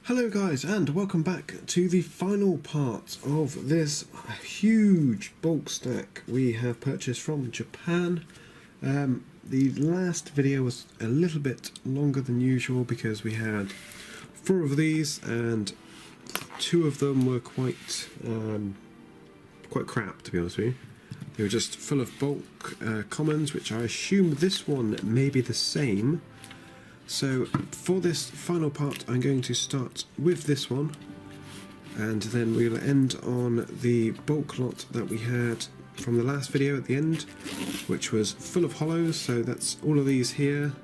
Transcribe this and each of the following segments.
Hello guys, and welcome back to the final part of this huge bulk stack we have purchased from Japan. The last video was a little bit longer than usual because we had 4 of these and 2 of them were quite crap, to be honest with you. They were just full of bulk commons, which I assume this one may be the same. So for this final part I'm going to start with this one, and then we'll end on the bulk lot that we had from the last video at the end, which was full of hollows. So that's all of these here.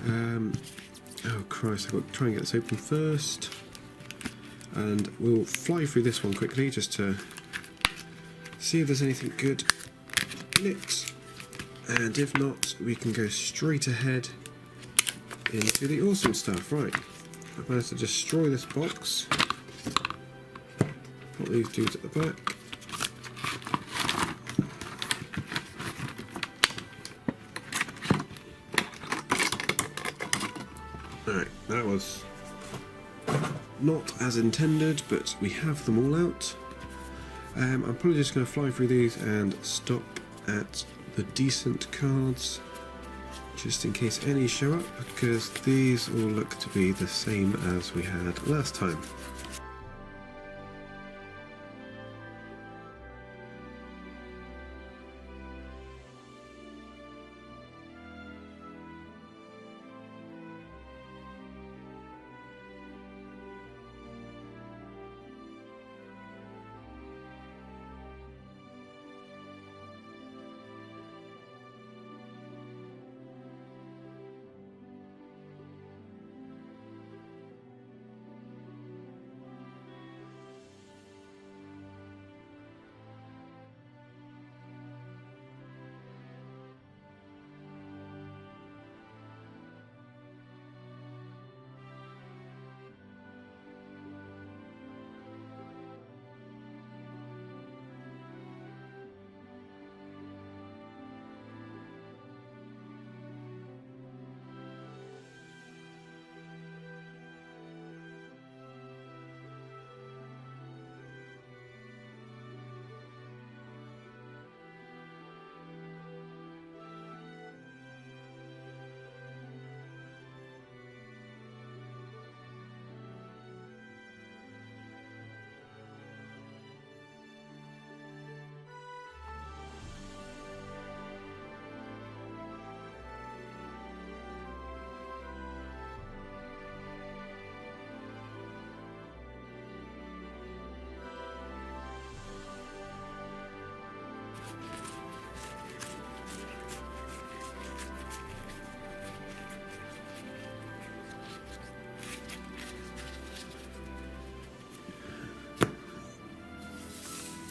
Oh Christ, I've got to try and get this open first, and we'll fly through this one quickly just to see if there's anything good in it, and if not we can go straight ahead into the awesome stuff. Right, I've managed to destroy this box. Put these dudes at the back. Alright, that was not as intended, but we have them all out. I'm probably just going to fly through these and stop at the decent cards, just in case any show up, because these all look to be the same as we had last time.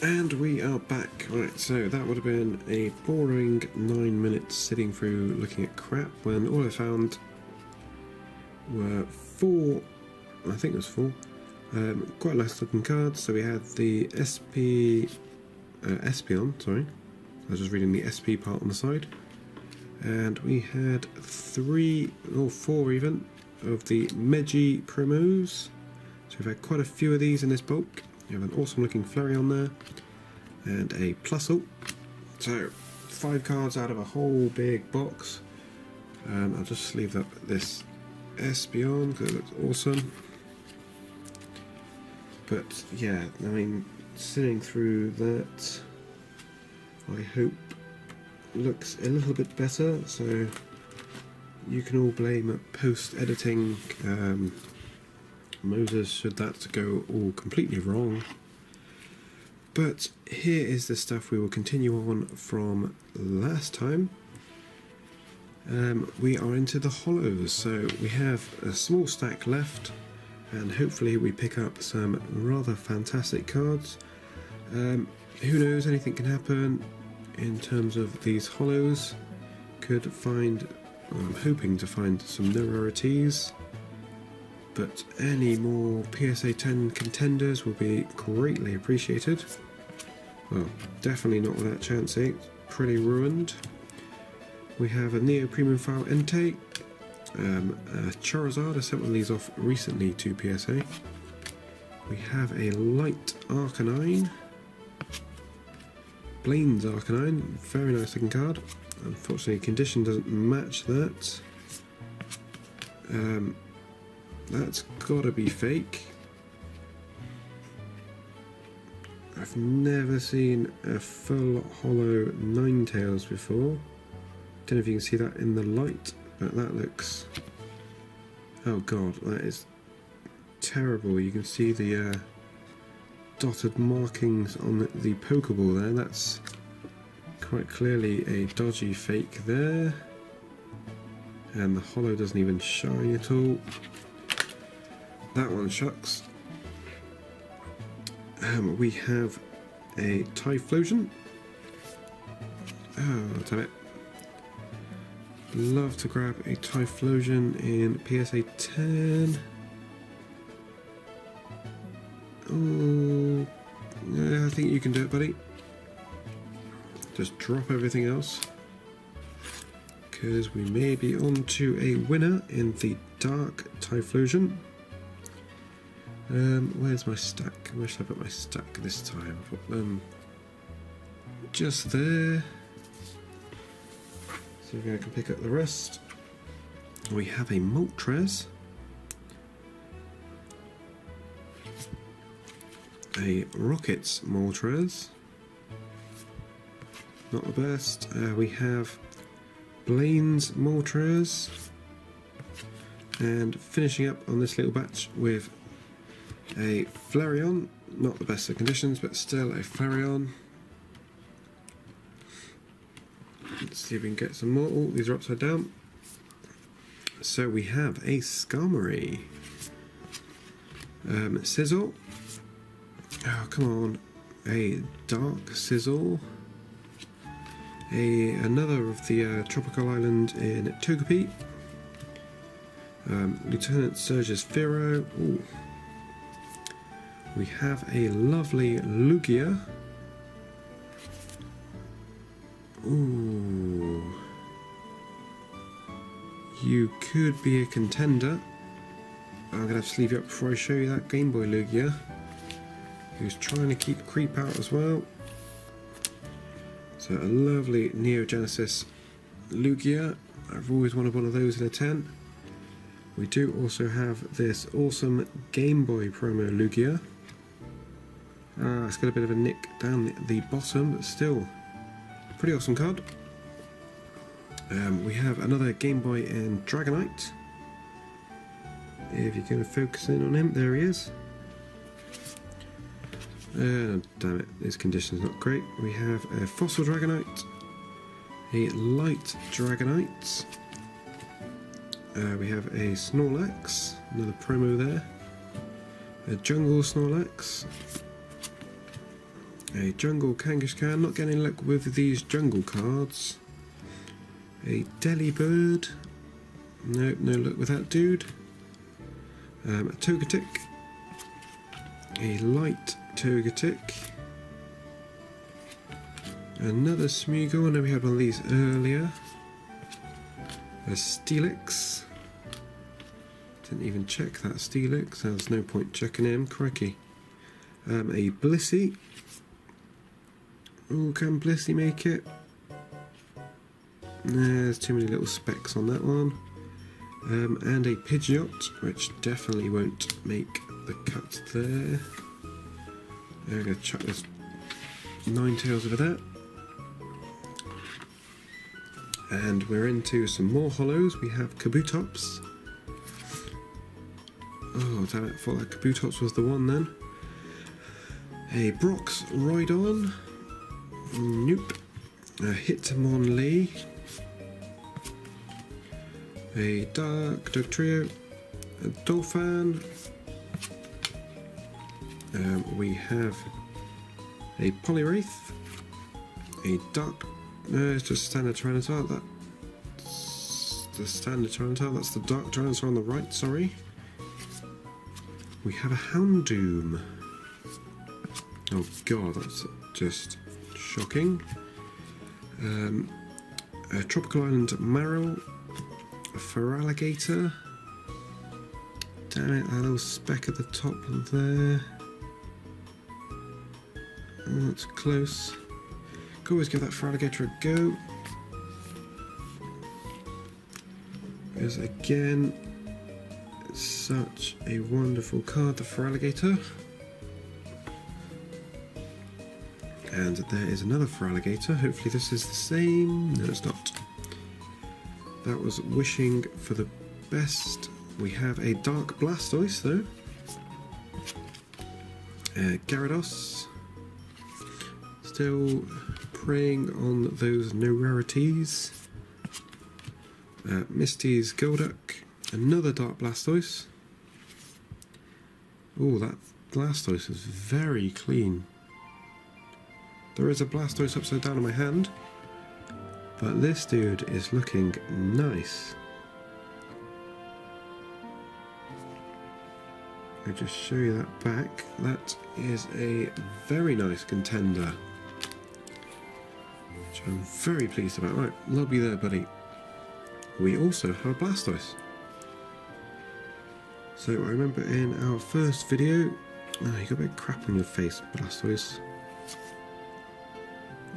And we are back. Right, so that would have been a boring 9 minutes sitting through looking at crap, when all I found were 4, I think it was 4, quite nice looking cards. So we had the Espeon, sorry, I was just reading the SP part on the side, and we had 3 or 4 even of the Meiji promos. So we've had quite a few of these in this bulk. You have an awesome looking flurry on there, and a plus ult. So 5 cards out of a whole big box. I'll just leave up this Espeon because it looks awesome. But yeah, I mean, sitting through that, I hope looks a little bit better. So you can all blame post-editing Moses should that go all completely wrong. But here is the stuff we will continue on from last time. We are into the hollows, so we have a small stack left, and hopefully we pick up some rather fantastic cards. Who knows, anything can happen in terms of these hollows. Could find, I'm hoping to find some no rarities, but any more PSA 10 contenders will be greatly appreciated. Well, definitely not without Chansey, pretty ruined. We have a Neo Premium File Entei, Charizard. I sent one of these off recently to PSA. We have a Light Arcanine. Blaine's Arcanine, very nice looking card. Unfortunately, condition doesn't match that. That's gotta be fake. I've never seen a full holo Ninetales before. Don't know if you can see that in the light, but that looks... oh god, that is terrible. You can see the dotted markings on the Pokeball there. That's quite clearly a dodgy fake there. And the holo doesn't even shine at all. That one shucks. We have a Typhlosion. Oh, damn it. Love to grab a Typhlosion in PSA 10. Oh, yeah, I think you can do it, buddy. Just drop everything else, because we may be on to a winner in the Dark Typhlosion. Where's my stack? Where should I put my stack this time? Put them just there. See if I can pick up the rest. We have a Moltres, a Rockets Moltres, not the best. We have Blaine's Moltres, and finishing up on this little batch with a Flareon, not the best of conditions, but still a Flareon. Let's see if we can get some more. Oh, these are upside down. So we have a Skarmory, Sizzle. Oh, come on, a Dark Sizzle. Another of the Tropical Island in Togepi. Lieutenant Surge's Firo. Ooh. We have a lovely Lugia. Ooh. You could be a contender. I'm going to have to leave you up before I show you that Game Boy Lugia, who's trying to keep creep out as well. So a lovely Neo Genesis Lugia. I've always wanted one of those in a 10. We do also have this awesome Game Boy promo Lugia. It's got a bit of a nick down the bottom, but still pretty awesome card. We have another Game Boy and Dragonite. If you're going to focus in on him, there he is. Damn it, his condition's not great. We have a Fossil Dragonite, a Light Dragonite. We have a Snorlax, another promo there. A Jungle Snorlax. A Jungle Kangaskhan, not getting luck with these jungle cards. A Delibird, nope, no luck with that dude. A Togetic, a Light Togetic, another Smeagol, I know we had one of these earlier. A Steelix, didn't even check that Steelix, there's no point checking him, crikey. A Blissey. Oh, can Blissey make it? There's too many little specks on that one. And a Pidgeot, which definitely won't make the cut there. I'm going to chuck this Ninetales over there. And we're into some more holos. We have Kabutops. Oh, damn it, I thought that Kabutops was the one then. A Brock's Rhydon. Nope. A Hitmonlee. A Dark Dugtrio. A Dolphin. We have a Poliwraith. A Dark... No, it's just standard Tyranitar. That's the standard Tyranitar. That's the Dark Tyranitar on the right, sorry. We have a Houndoom. Oh god, that's just shocking. A Tropical Island Marill. a Feraligatr. Damn it, that little speck at the top there. Oh, that's close. Could always give that Feraligatr a go. Because again, it's such a wonderful card, the Feraligatr. And there is another Feraligatr. Hopefully this is the same. No, it's not. That was wishing for the best. We have a Dark Blastoise though. Gyarados. Still preying on those no rarities. Misty's Golduck. Another Dark Blastoise. Oh, that Blastoise is very clean. There is a Blastoise upside down in my hand, but this dude is looking nice. I'll just show you that back. That is a very nice contender, which I'm very pleased about. Right, love you there, buddy. We also have a Blastoise. So I remember in our first video, oh, you got a bit of crap on your face, Blastoise.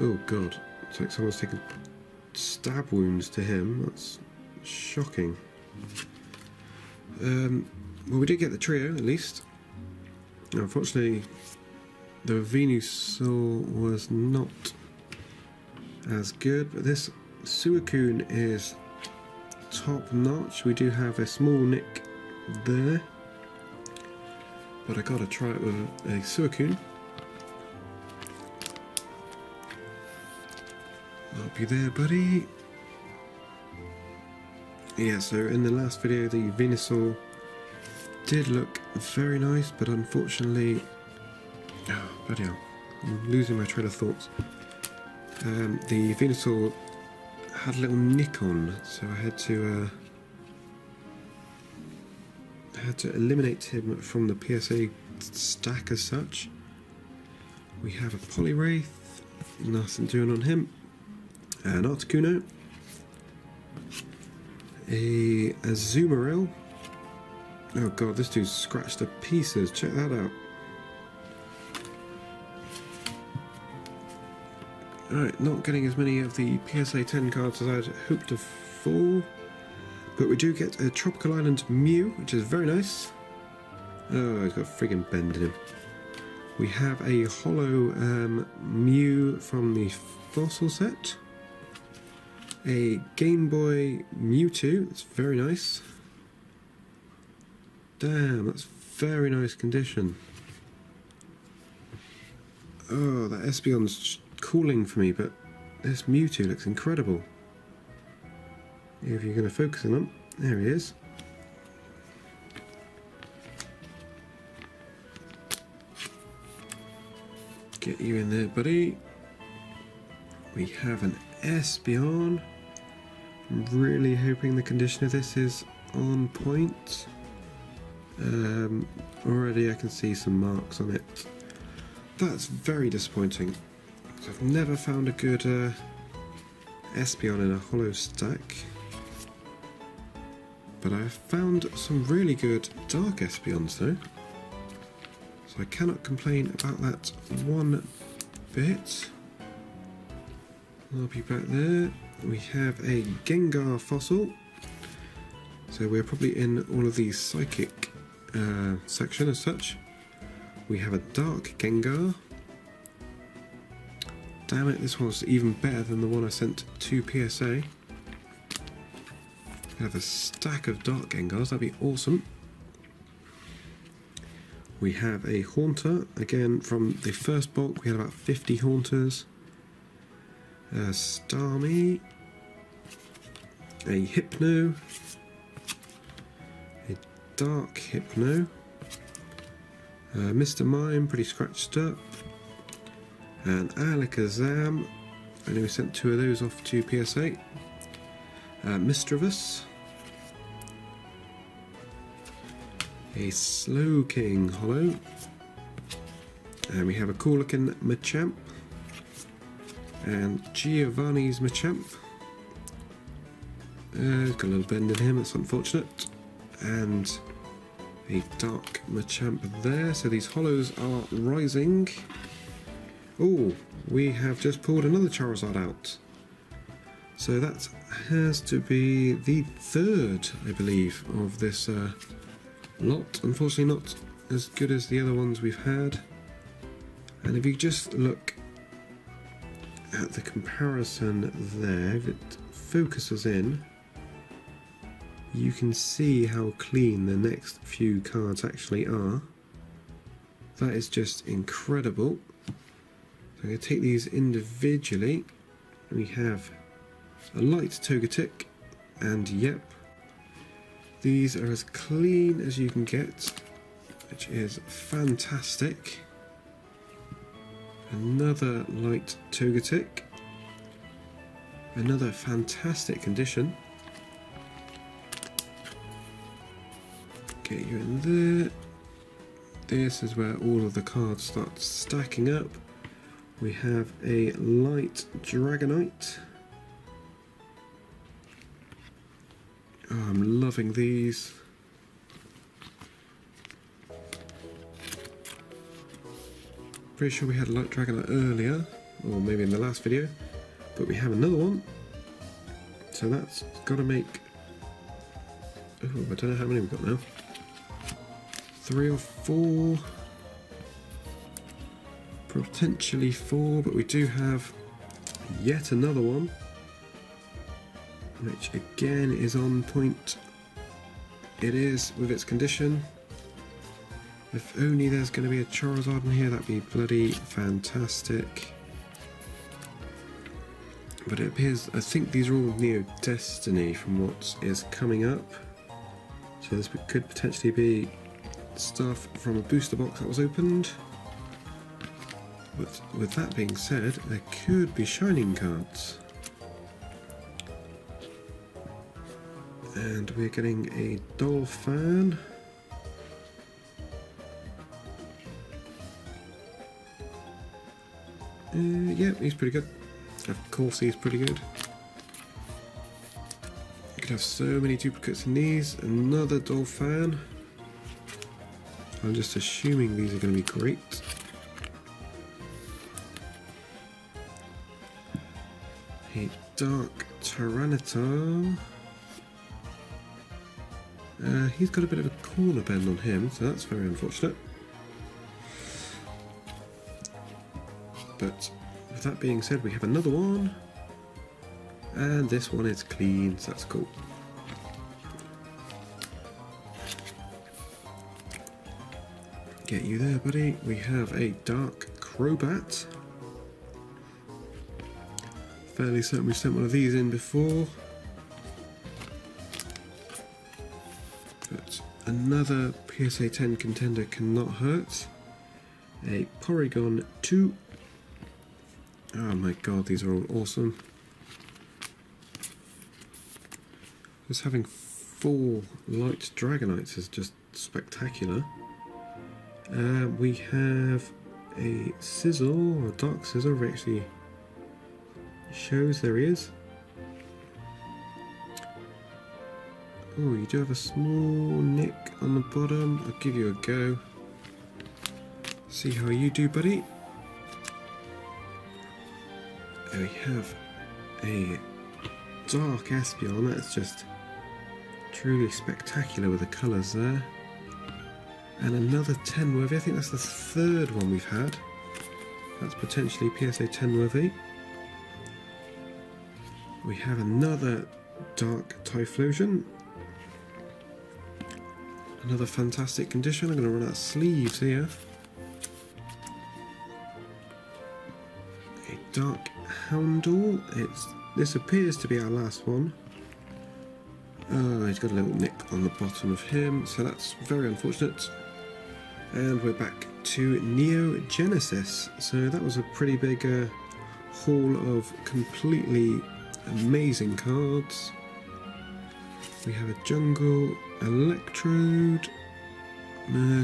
Oh god, it's like someone's taken stab wounds to him. That's shocking. Well, we did get the trio at least. Unfortunately, the Venusaur was not as good, but this Suicune is top notch. We do have a small nick there, but I gotta try it with a Suicune. I'll be there, buddy. Yeah, so in the last video, the Venusaur did look very nice, but unfortunately, oh, bloody hell, I'm losing my train of thoughts. The Venusaur had a little nick on, so I had to eliminate him from the PSA stack as such. We have a Poliwraith, nothing doing on him. An Articuno, a Azumarill. Oh god, this dude's scratched to pieces. Check that out. Alright, not getting as many of the PSA 10 cards as I'd hoped for, but we do get a Tropical Island Mew, which is very nice. Oh, he's got a friggin' bend in him. We have a holo Mew from the Fossil set. A Game Boy Mewtwo, that's very nice. Damn, that's very nice condition. Oh, that Espeon's cooling for me, but this Mewtwo looks incredible. If you're going to focus on him, there he is. Get you in there, buddy. We have an Espeon. I'm really hoping the condition of this is on point. Already I can see some marks on it. That's very disappointing. I've never found a good Espeon in a holo stack. But I've found some really good dark Espeons though. So I cannot complain about that one bit. I'll be back there. We have a Gengar fossil. So we're probably in all of the psychic section as such. We have a dark Gengar. Damn it, this one's even better than the one I sent to PSA. We have a stack of dark Gengars, that'd be awesome. We have a Haunter, again from the first bulk we had about 50 Haunters. Starmie, a Hypno, a Dark Hypno, Mr. Mime, pretty scratched up, and Alakazam. I know we sent 2 of those off to PSA. Misdreavus, a Slowking holo, and we have a cool looking Machamp, and Giovanni's Machamp, It's got a little bend in him, that's unfortunate. And a dark Machamp there, so these hollows are rising. Oh, we have just pulled another Charizard out. So that has to be the third, I believe, of this lot. Unfortunately not as good as the other ones we've had. And if you just look at the comparison there, if it focuses in, you can see how clean the next few cards actually are. That is just incredible. So I'm going to take these individually. We have a light Togetic, and yep, these are as clean as you can get, which is fantastic. Another light Togetic, another fantastic condition. Get you in there. This is where all of the cards start stacking up. We have a light Dragonite. Oh, I'm loving these. Pretty sure we had a light Dragonite earlier, or maybe in the last video, but we have another one. So that's got to make... Oh, I don't know how many we've got now. 3 or 4, potentially 4, but we do have yet another one, which again is on point. It is with its condition. If only there's going to be a Charizard in here, that'd be bloody fantastic. But it appears, I think these are all Neo Destiny from what is coming up. So this could potentially be stuff from a booster box that was opened. But with that being said, there could be shining cards. And we're getting a Dolphin. Yeah, he's pretty good. Of course he's pretty good. You could have so many duplicates in these. Another Dolphin. I'm just assuming these are going to be great. A dark Tyranitar. He's got a bit of a corner bend on him, so that's very unfortunate. But with that being said, we have another one. And this one is clean, so that's cool. Get you there, buddy. We have a dark Crobat. Fairly certain we've sent one of these in before. But another PSA 10 contender cannot hurt. A Porygon 2. Oh my god, these are all awesome. Just having 4 light Dragonites is just spectacular. We have a Sizzle, or Dark Sizzle, actually shows there he is. Oh, you do have a small nick on the bottom. I'll give you a go. See how you do, buddy. And we have a Dark Espeon. That's just truly spectacular with the colours there. And another 10 worthy. I think that's the third one we've had. That's potentially PSA 10 worthy. We have another Dark Typhlosion. Another fantastic condition. I'm going to run out of sleeves here. A Dark Houndour. This appears to be our last one. Oh, he's got a little nick on the bottom of him, so that's very unfortunate. And we're back to Neo Genesis. So that was a pretty big haul of completely amazing cards. We have a Jungle, Electrode,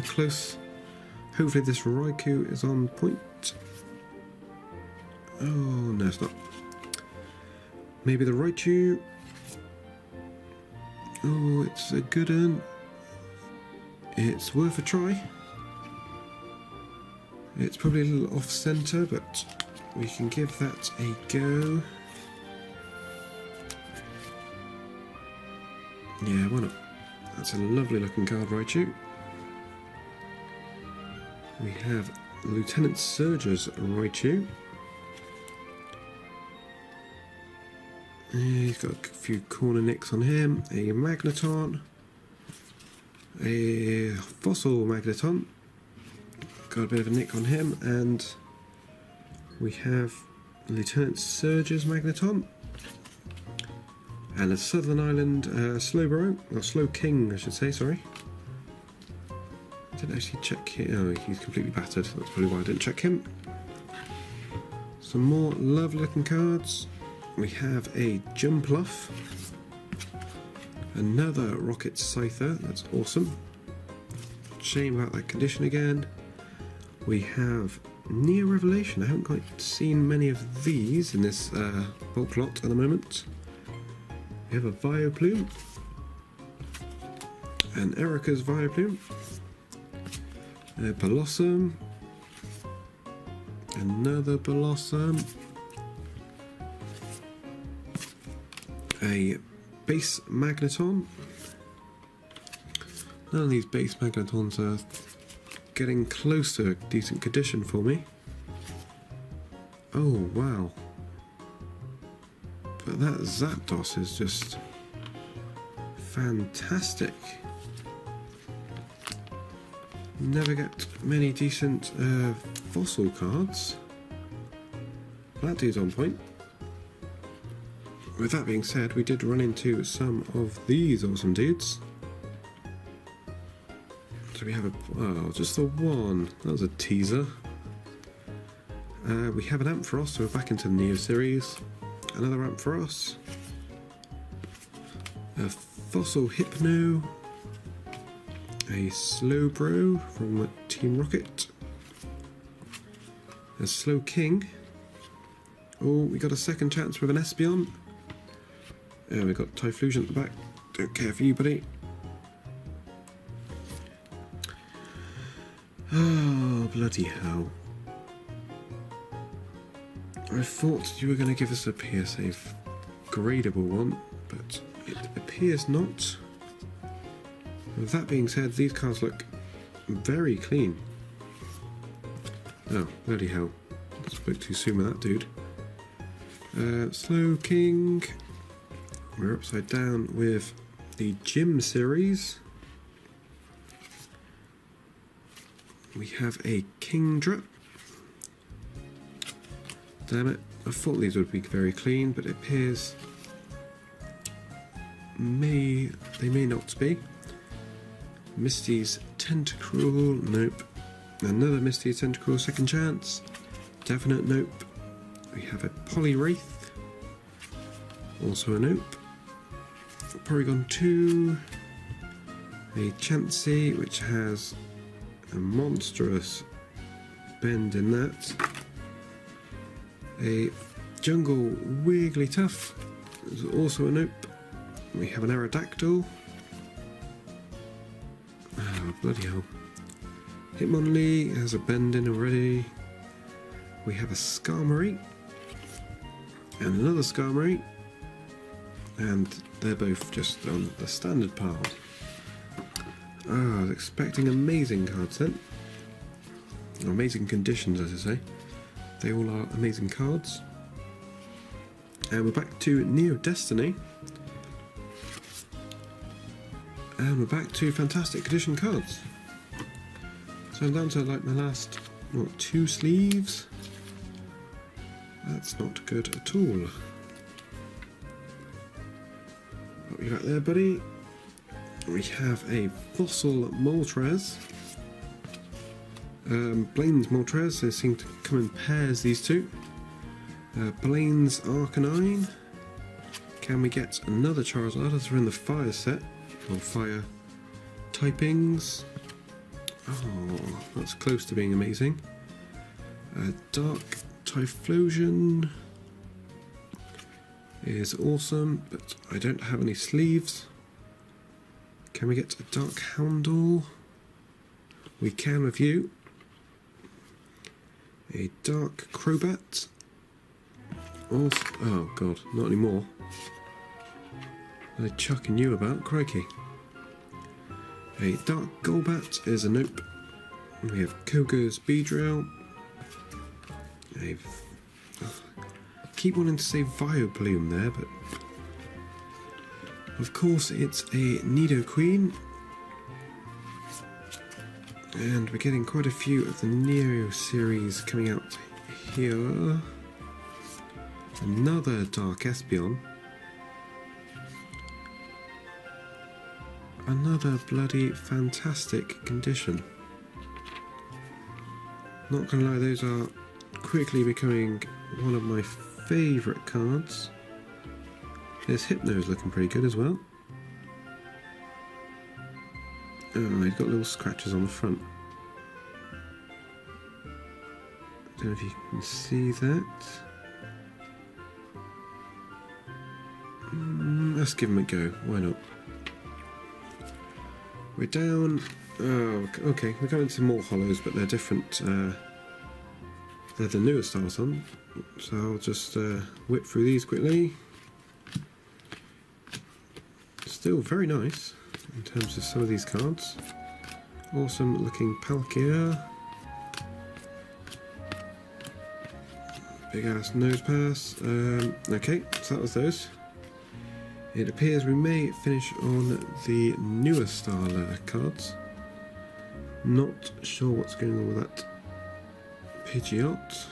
close. Hopefully this Raikou is on point. Oh no, it's not. Maybe the Raichu. Oh, it's a good one. It's worth a try. It's probably a little off centre, but we can give that a go. Yeah, why not? That's a lovely looking card, Raichu. We have Lieutenant Surge's Raichu. He's got a few corner nicks on him. A Magneton. A Fossil Magneton. Got a bit of a nick on him. And we have Lieutenant Surge's Magneton. And a Southern Island Slowbro. Or Slow King, I should say, sorry. Didn't actually check here. Oh, he's completely battered. That's probably why I didn't check him. Some more lovely looking cards. We have a Jumpluff. Another Rocket Scyther. That's awesome. Shame about that condition again. We have Neo Revelation. I haven't quite seen many of these in this bulk lot at the moment. We have a Vileplume. And Erica's Vileplume. A Blossom. Another Blossom. A base Magneton. None of these base Magnetons are getting close to a decent condition for me. Oh wow. But that Zapdos is just fantastic. Never get many decent fossil cards. That dude's on point. With that being said, we did run into some of these awesome dudes. So we have just the one. That was a teaser. We have an Ampharos, so we're back into the Neo series. Another Ampharos. A Fossil Hypno. A Slowbro from Team Rocket. A Slow King. Oh, we got a second chance with an Espeon. We got Typhlosion at the back. Don't care for you, buddy. Oh, bloody hell. I thought you were going to give us a PSA gradable one, but it appears not. With that being said, these cards look very clean. Oh, bloody hell. I spoke too soon with that dude. Slow King. We're upside down with the Gym series. We have a Kingdra. Damn it, I thought these would be very clean, but it appears they may not be. Misty's Tentacruel, nope. Another Misty's Tentacruel, second chance. Definite nope. We have a Poliwraith, also a nope. Porygon 2, a Chansey, which has a monstrous bend in that. A Jungle Wigglytuff is also a nope. We have an Aerodactyl. Oh, bloody hell. Hitmonlee has a bend in already. We have a Skarmory. And another Skarmory. And they're both just on the standard pile. I was expecting amazing cards then. Amazing conditions, as I say. They all are amazing cards. And we're back to Neo Destiny. And we're back to fantastic condition cards. So I'm down to like my last, what, 2 sleeves? That's not good at all. What we got there, buddy? We have a Fossil Moltres. Blaine's Moltres, they seem to come in pairs, these two. Blaine's Arcanine. Can we get another Charizard as we're in the fire set? Or fire typings. Oh, that's close to being amazing. Dark Typhlosion is awesome, but I don't have any sleeves. Can we get a Dark Houndle? We can with you. A Dark Crobat. Also, oh god, not anymore. They're chucking you about, crikey. A Dark Golbat is a nope. We have Koga's Beedrill. I keep wanting to say Vileplume there, but of course it's a Nidoqueen. And we're getting quite a few of the Neo series coming out here. Another Dark Espeon. Another bloody fantastic condition. Not gonna lie, those are quickly becoming one of my favourite cards. This Hypno's looking pretty good as well. Oh, he's got little scratches on the front. Don't know if you can see that. Let's give him a go, why not? We're down. Oh, okay, we're going into more hollows, but they're different. They're the newer styles on, so I'll just whip through these quickly. Still very nice in terms of some of these cards. Awesome looking Palkia. Big ass nose pass. Okay, so that was those. It appears we may finish on the newer style cards. Not sure what's going on with that Pidgeot.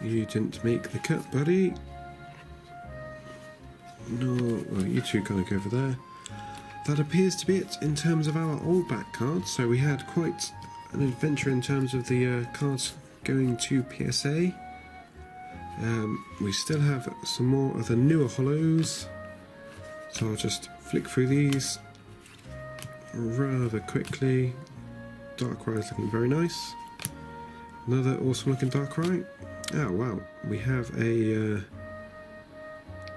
You didn't make the cut, buddy. No, well, you two kind of go over there. That appears to be it in terms of our old back cards. So we had quite an adventure in terms of the cards going to PSA. We still have some more of the newer hollows, so I'll just flick through these rather quickly. Darkrai is looking very nice. Another awesome looking Darkrai. Oh wow, we have a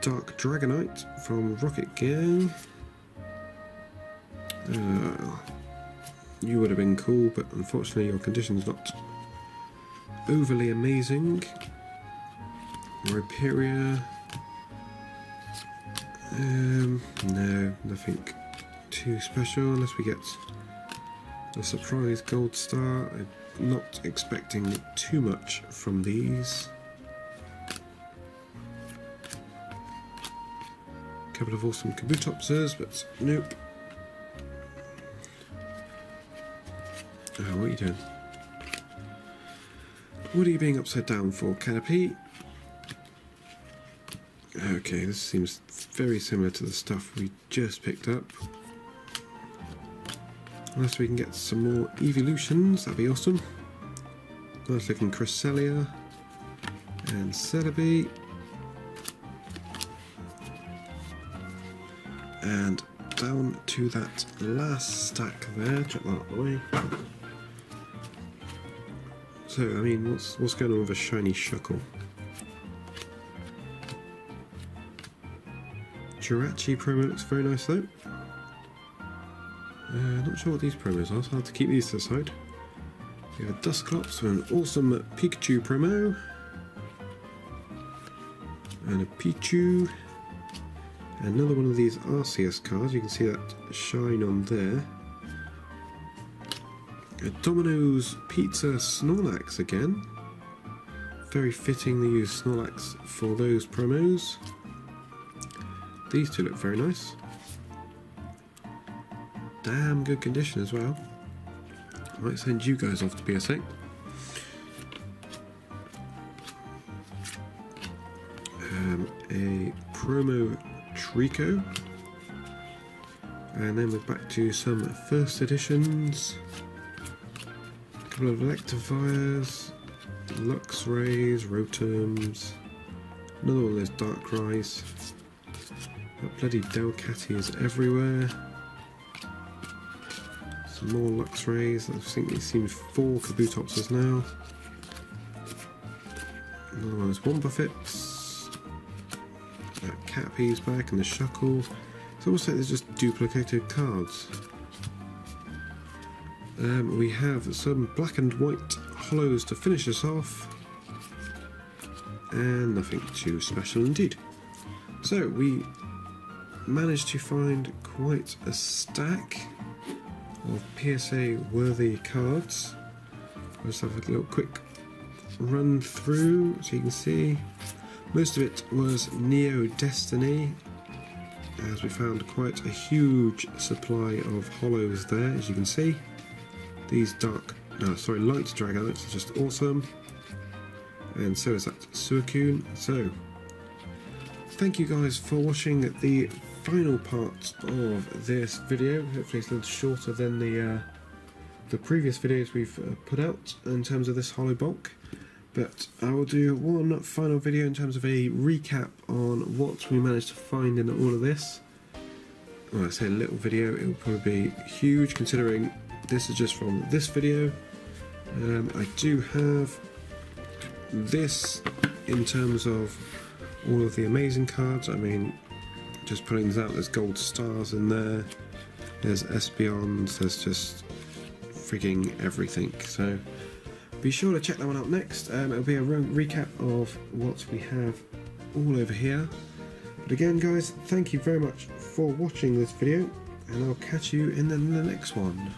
Dark Dragonite from Rocket Gang. You would have been cool, but unfortunately your condition's not overly amazing. Rhyperior. No, nothing too special unless we get a surprise gold star. I'm not expecting too much from these. A couple of awesome Kabutopsers, but nope. Oh, what are you doing? What are you being upside down for, Canopy? Okay, this seems very similar to the stuff we just picked up. Unless we can get some more evolutions, that'd be awesome. Nice looking Cresselia and Celebi. And down to that last stack there, check that out the way. So, I mean, what's going on with a shiny Shuckle? Jirachi promo looks very nice though. Not sure what these promos are, so I'll have to keep these to the side. We have a Dusclops with an awesome Pikachu promo. And a Pichu. Another one of these RCS cards, you can see that shine on there. A Domino's Pizza Snorlax again. Very fitting they use Snorlax for those promos. These two look very nice. Damn good condition as well. I might send you guys off to PSA. A promo Trico. And then we're back to some first editions. A couple of Electivires, Luxrays, Rotums. Another one of those Darkrai's. That bloody Delcatty is everywhere. Some more Luxrays. I think it seems 4 Kabutopsers now. Another one of those Wombuffets. That Caterpie's back and the Shuckle. It's almost like they're just duplicated cards. We have some black and white hollows to finish us off, and nothing too special indeed. So we managed to find quite a stack of PSA worthy cards. I'll just have a little quick run through so you can see. Most of it was Neo Destiny, as we found quite a huge supply of hollows there, as you can see. These light Dragonites are just awesome, and so is that Suicune. So thank you guys for watching the final part of this video. Hopefully it's a little shorter than the previous videos we've put out in terms of this hollow bulk, but I will do one final video in terms of a recap on what we managed to find in all of this. When I say a little video, it will probably be huge considering this is just from this video. I do have this in terms of all of the amazing cards. I mean, just putting these out, there's gold stars in there, there's Espeons, there's just freaking everything. So be sure to check that one out next. It'll be a recap of what we have all over here. But again guys, thank you very much for watching this video, and I'll catch you in the next one.